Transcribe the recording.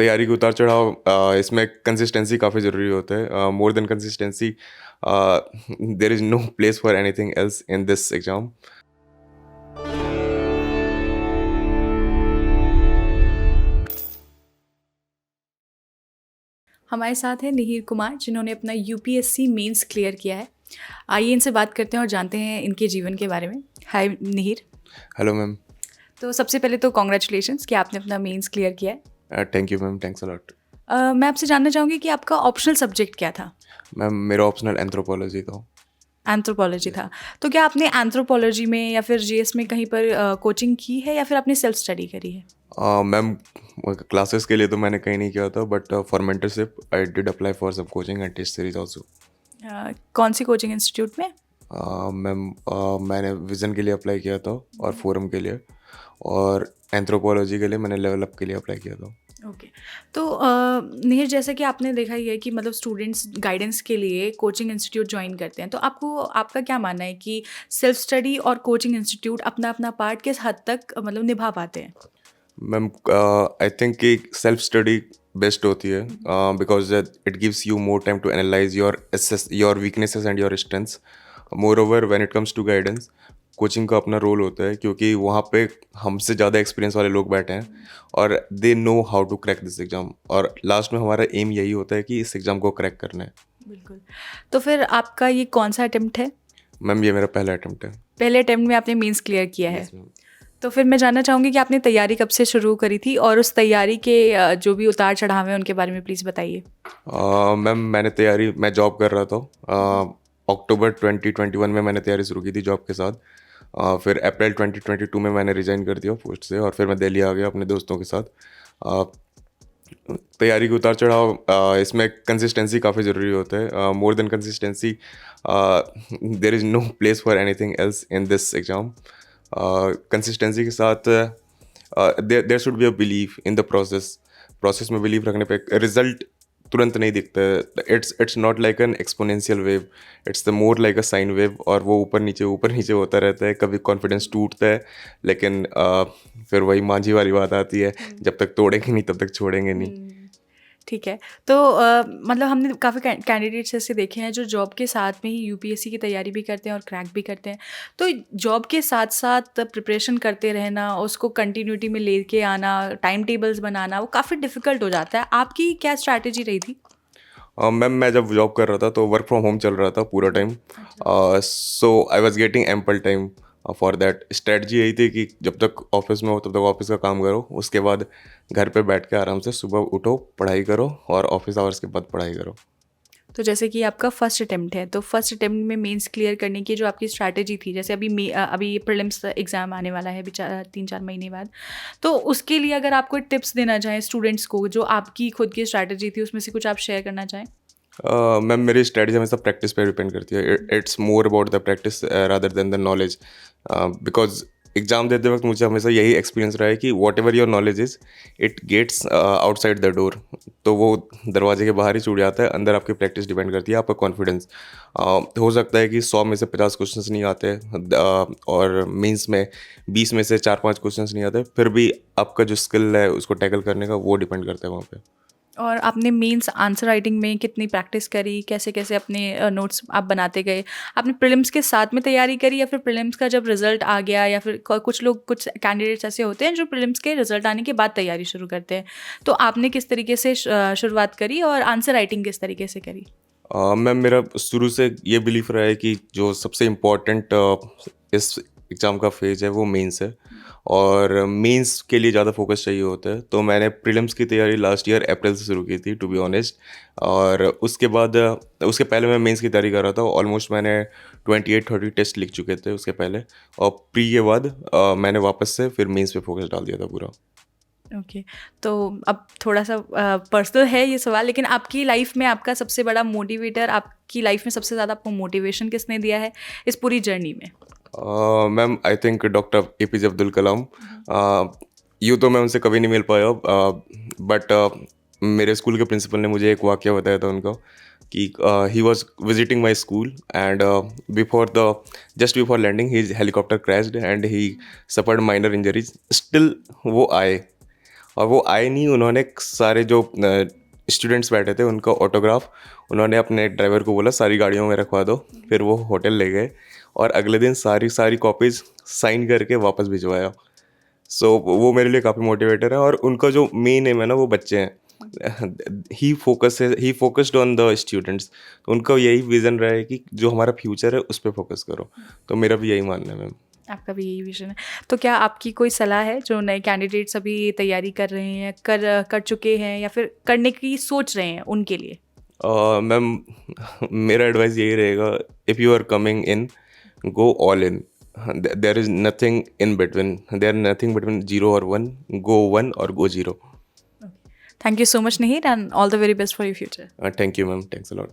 तैयारी के उतार-चढ़ाव इसमें कंसिस्टेंसी काफ़ी ज़रूरी होता है। More than consistency there is no place for anything else in this exam. हमारे साथ हैं मिहिर कुमार जिन्होंने अपना यूपीएससी मेंस क्लियर किया है। आइए इनसे बात करते हैं और जानते हैं इनके जीवन के बारे में। हाय मिहिर। Hello ma'am. तो सबसे पहले तो कॉन्ग्रेचुलेशंस कि आपने अपना मेंस क्लियर किया है। Thank you ma'am, thanks a lot. मैं आपसे जानना चाहूँगी कि आपका ऑप्शनल सब्जेक्ट क्या था? मैम मेरा ऑप्शनल एंथ्रोपोलॉजी था। एंथ्रोपोलॉजी था। तो क्या आपने एंथ्रोपोलॉजी में या फिर जीएस में कहीं पर कोचिंग की है या फिर आपने सेल्फ स्टडी करी है? मैम क्लासेस के लिए तो मैंने कहीं नहीं किया था, but for mentorship I did apply for some coaching and test series also. कौन सी कोचिंग इंस्टीट्यूट में? मैम मैंने विज़न के लिए अप्लाई किया था और फोरम के लिए, और एंथ्रोपोलॉजी के लिए मैंने लेवल अप के लिए अप्लाई किया था। ओके। तो निहिर, जैसे कि आपने देखा ही है कि मतलब स्टूडेंट्स गाइडेंस के लिए कोचिंग इंस्टीट्यूट ज्वाइन करते हैं, तो आपका क्या मानना है कि सेल्फ स्टडी और कोचिंग इंस्टीट्यूट अपना अपना पार्ट किस हद तक मतलब निभा पाते हैं? मैम आई थिंक कि सेल्फ स्टडी बेस्ट होती है, because it gives you more time to analyse your weaknesses and your strengths. Moreover when it comes to guidance, coaching का अपना रोल होता है, क्योंकि वहाँ पे हमसे ज़्यादा एक्सपीरियंस वाले लोग बैठे हैं और they know how to crack this exam, और लास्ट में हमारा एम यही होता है कि इस एग्ज़ाम को क्रैक करना है। बिल्कुल। तो फिर आपका ये कौन सा अटेम्प्ट है? मैम ये मेरा पहला अटैम्प्ट है। पहले अटेम्प्ट में आपने मेंस क्लियर किया है। Yes ma'am. तो फिर मैं जानना चाहूँगी कि आपने तैयारी कब से शुरू करी थी और उस तैयारी के जो भी उतार चढ़ाव हैं उनके बारे में प्लीज़ बताइए। मैम मैं जॉब कर रहा था। अक्टूबर 2021 में मैंने तैयारी शुरू की थी जॉब के साथ। फिर अप्रैल 2022 में मैंने रिज़ाइन कर दिया पोस्ट से, और फिर मैं दिल्ली आ गया अपने दोस्तों के साथ। अ, तैयारी के उतार चढ़ाव इसमें कंसिस्टेंसी काफ़ी ज़रूरी होता है। More than consistency there is no place for anything else in this exam. Consistency के साथ there should be a believe in the process. Process में बिलीव रखने पे रिजल्ट तुरंत नहीं दिखता है। It's not like an exponential wave, it's the more like a sine wave, और वो ऊपर नीचे होता रहता है। कभी कॉन्फिडेंस टूटता है, लेकिन फिर वही मांझी वाली बात आती है, जब तक तोड़ेंगे नहीं तब तक छोड़ेंगे नहीं। ठीक है। तो मतलब हमने काफ़ी कैंडिडेट्स ऐसे देखे हैं जो जॉब के साथ में ही यूपीएससी की तैयारी भी करते हैं और क्रैक भी करते हैं। तो जॉब के साथ-साथ प्रिपरेशन करते रहना, उसको कंटिन्यूटी में लेके आना, टाइम टेबल्स बनाना, वो काफ़ी डिफ़िकल्ट हो जाता है। आपकी क्या स्ट्रैटेजी रही थी? मैम मैं जब जॉब कर रहा था तो वर्क फ्रॉम होम चल रहा था पूरा time. So I was getting ample time for that. Strategy यही थी कि जब तक ऑफिस में हो तब तक ऑफिस का काम करो, उसके बाद घर पे बैठ के आराम से सुबह उठो, पढ़ाई करो, और ऑफिस आवर्स के बाद पढ़ाई करो। तो जैसे कि आपका फर्स्ट अटेम्प्ट है, तो फर्स्ट अटेम्प्ट में मेंस क्लियर करने की जो आपकी स्ट्रैटेजी थी, जैसे अभी प्रीलिम्स एग्ज़ाम आने वाला है अभी 3-4 महीने बाद। तो उसके लिए अगर आप कोई टिप्स देना चाहें स्टूडेंट्स को, जो आपकी खुद की स्ट्रैटेजी थी, उसमें से कुछ आप शेयर करना चाहें? मैम मेरी स्ट्रेटजी हमेशा प्रैक्टिस पे डिपेंड करती है। It's more about the practice rather than the knowledge, because exam देते वक्त मुझे हमेशा यही एक्सपीरियंस रहा है कि whatever your knowledge is, it gets outside the door. तो वो दरवाजे के बाहर ही छूट जाता है, अंदर आपकी प्रैक्टिस डिपेंड करती है, आपका कॉन्फिडेंस। हो सकता है कि 100 में से 50 क्वेश्चंस नहीं आते, और मीन्स में 20 में से 4-5 क्वेश्चंस नहीं आते, फिर भी आपका जो स्किल है उसको टैकल करने का वो डिपेंड करता है वहाँ पे। और आपने मेंस आंसर राइटिंग में कितनी प्रैक्टिस करी? कैसे-कैसे अपने नोट्स आप बनाते गए? आपने प्रीलिम्स के साथ में तैयारी करी या फिर प्रीलिम्स का जब रिज़ल्ट आ गया, या फिर क कुछ कैंडिडेट्स ऐसे होते हैं जो प्रीलिम्स के रिज़ल्ट आने के बाद तैयारी शुरू करते हैं। तो आपने किस तरीके से शुरुआत करी और आंसर राइटिंग किस तरीके से करी? मैम मेरा शुरू से ये बिलीफ रहा है कि जो सबसे इम्पोर्टेंट इस एग्ज़ाम का फेज़ है वो मेंस है, और मेंस के लिए ज़्यादा फोकस चाहिए होता है। तो मैंने प्रीलिम्स की तैयारी लास्ट ईयर अप्रैल से शुरू की थी, टू बी ऑनेस्ट। और उसके बाद उसके पहले मैं मेंस की तैयारी कर रहा था। ऑलमोस्ट मैंने 28-30 टेस्ट लिख चुके थे उसके पहले, और प्री के बाद मैंने वापस से फिर मेंस पे फोकस डाल दिया था पूरा। ओके। तो अब थोड़ा-सा पर्सनल है ये सवाल, लेकिन आपकी लाइफ़ में आपका सबसे बड़ा मोटिवेटर, आपकी लाइफ़ में सबसे ज़्यादा आपको मोटिवेशन किसने दिया है इस पूरी जर्नी में? Ma'am I think doctor APJ Abdul Kalam. यूँ तो मैं उनसे कभी नहीं मिल पाया, बट मेरे स्कूल के प्रिंसिपल ने मुझे एक वाक़या बताया था उनका, कि he was visiting my school, and before the just before landing his helicopter crashed and he suffered minor injuries. Still वो आए, और वो आए नहीं, उन्होंने सारे जो स्टूडेंट्स बैठे थे उनका ऑटोग्राफ उन्होंने अपने ड्राइवर को बोला सारी गाड़ियों में रखवा दो। फिर वो होटल ले गए और अगले दिन सारी सारी कॉपीज़ साइन करके वापस भिजवाया। सो वो मेरे लिए काफ़ी मोटिवेटर है, और उनका जो मेन एम है ना वो बच्चे हैं। ही फोकस्ड ऑन द स्टूडेंट्स। तो उनका यही विज़न रहा है कि जो हमारा फ्यूचर है उस पर फोकस करो। तो मेरा भी यही मानना है मैम। आपका भी यही विज़न है। तो क्या आपकी कोई सलाह है जो नए कैंडिडेट्स अभी तैयारी कर रहे हैं, कर चुके हैं या फिर करने की सोच रहे हैं उनके लिए? मैम मेरा एडवाइस यही रहेगा, if you are coming in, go all in. There is nothing in between, there nothing between 0 और 1। गो 1 और go 0। Thank you so much, Nihir, and all the very best for your future. Thank you ma'am, thanks a lot.